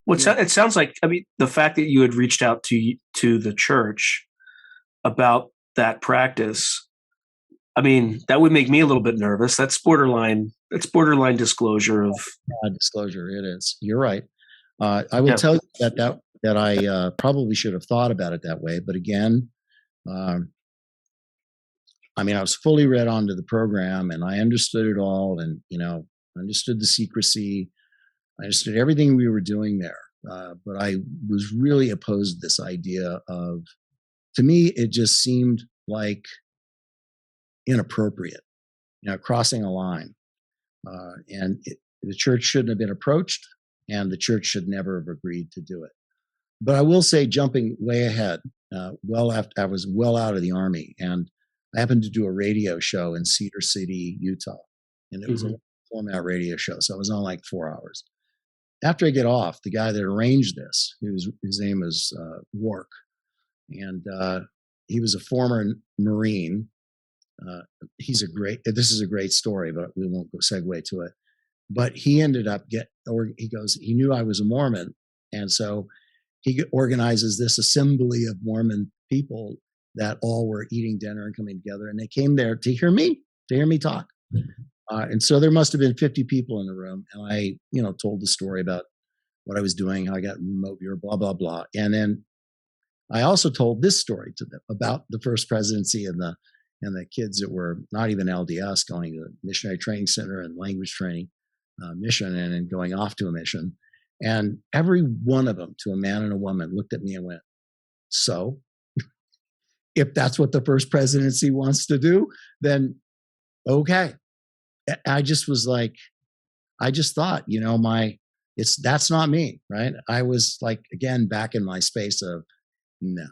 Yeah. It sounds like, I mean, the fact that you had reached out to the church about that practice, I mean, that would make me a little bit nervous. That's borderline disclosure of Disclosure. It is. You're right. I will yeah. tell you that I probably should have thought about it that way. But again, um, I mean, I was fully read onto the program and I understood it all, and understood the secrecy. I understood everything we were doing there. But I was really opposed to this idea of, to me, it just seemed like inappropriate, crossing a line. The church shouldn't have been approached, and the church should never have agreed to do it. But I will say, jumping way ahead, well after I was well out of the Army, and I happened to do a radio show in Cedar City, Utah, and it was a format radio show, so I was on like 4 hours. After I get off, the guy that arranged this, his name is Wark, and he was a former Marine. This is a great story, but we won't go segue to it. But he ended up he knew I was a Mormon, and so he organizes this assembly of Mormon people that all were eating dinner and coming together, and they came there to hear me talk. And so there must have been 50 people in the room, and I, told the story about what I was doing, how I got remote viewer, blah blah blah, and then I also told this story to them about the first presidency and the kids that were not even LDS going to the Missionary Training Center and language training mission, and then going off to a mission. And every one of them, to a man and a woman, looked at me and went, "So, if that's what the first presidency wants to do, then okay." I just was like, I just thought, that's not me, right? I was like, again, back in my space of, no,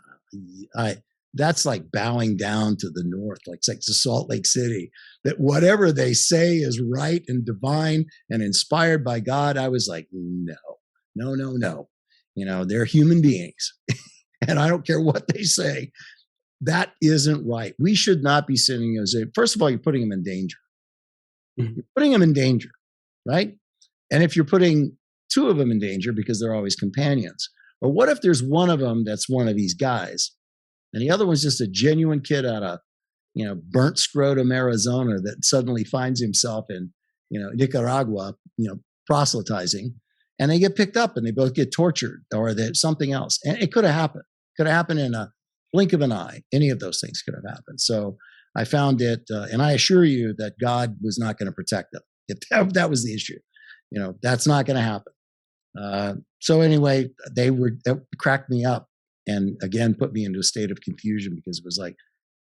that's like bowing down to the North, like it's like to Salt Lake City, that whatever they say is right and divine and inspired by God. I was like, no. They're human beings, and I don't care what they say. That isn't right. We should not be sending those. First of all, you're putting them in danger. You're putting them in danger, right? And if you're putting two of them in danger because they're always companions, or what if there's one of them that's one of these guys, and the other one's just a genuine kid out of, burnt scrotum, Arizona, that suddenly finds himself in, Nicaragua, proselytizing, and they get picked up and they both get tortured, or that something else. And it could have happened. Could have happened in a blink of an eye. Any of those things could have happened. So I found it, and I assure you that God was not going to protect them. If that was the issue, that's not going to happen. So anyway, that cracked me up, and again put me into a state of confusion, because it was like,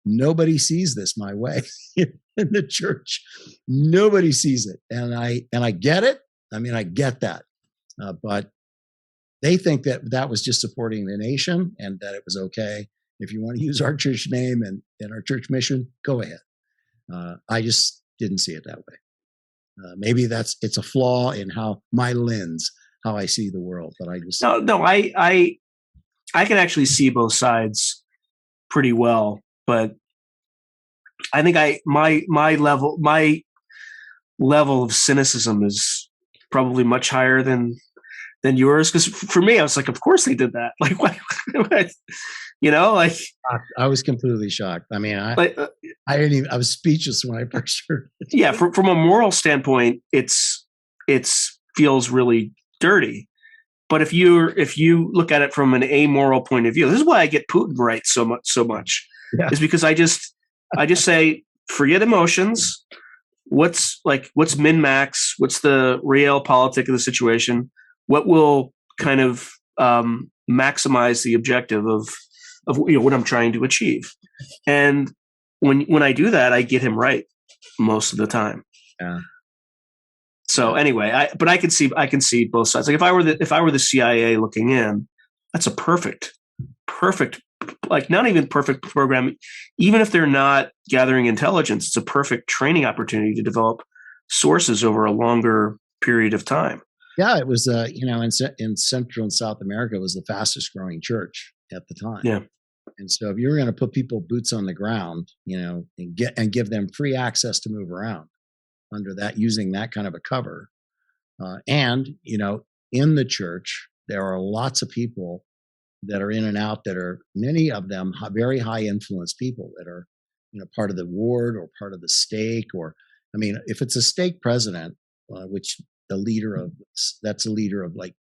nobody sees this my way in the church. Nobody sees it, and I get it. I mean, I get that, but they think that was just supporting the nation, and that it was okay. If you want to use our church name and our church mission, go ahead. I just didn't see it that way. Maybe it's a flaw in how I see the world. But I just I can actually see both sides pretty well, but I think my level of cynicism is probably much higher than yours. Because for me, I was like, of course they did that. Like, what? Like I was completely shocked. I mean, I was speechless when I first heard it. Yeah, from a moral standpoint, it's feels really dirty. But if you look at it from an amoral point of view, this is why I get Putin right so much. Yeah. Is because I just say, forget emotions. What's min-max? What's the realpolitik of the situation? What will kind of maximize the objective of what I'm trying to achieve? And when I do that, I get him right most of the time. Yeah. So anyway, I can see both sides. Like if I were the CIA looking in, that's a perfect, like not even perfect program. Even if they're not gathering intelligence, it's a perfect training opportunity to develop sources over a longer period of time. Yeah, it was in Central and South America, it was the fastest growing church at the time. Yeah. And so if you're going to put people boots on the ground, and give them free access to move around under that, using that kind of a cover, and in the church, there are lots of people that are in and out that are, many of them very high influence people that are, part of the ward or part of the stake, or, I mean, if it's a stake president, which that's a leader of like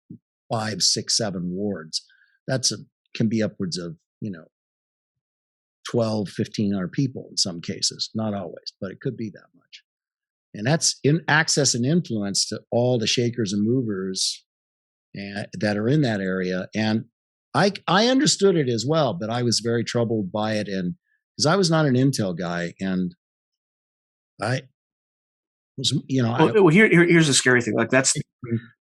5, 6, 7 wards, can be upwards of, 12, 1,500 people in some cases, not always, but it could be that much. And that's in access and influence to all the shakers and movers that are in that area. And I understood it as well, but I was very troubled by it, and because I was not an intel guy, and I was, here's the scary thing. Like that's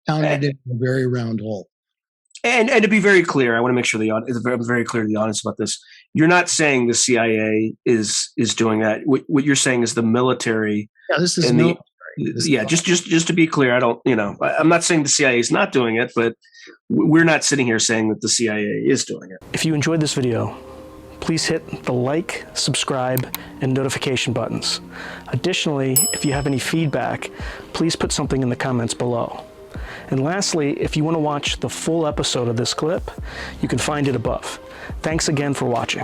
pounded into a very round hole. And to be very clear, I want to make sure I'm very clear to the audience about this. You're not saying the CIA is doing that. What you're saying is the military. Yeah, this is military. Just to be clear, I'm not saying the CIA is not doing it, but we're not sitting here saying that the CIA is doing it. If you enjoyed this video, please hit the like, subscribe, and notification buttons. Additionally, if you have any feedback, please put something in the comments below. And lastly, if you want to watch the full episode of this clip, you can find it above. Thanks again for watching.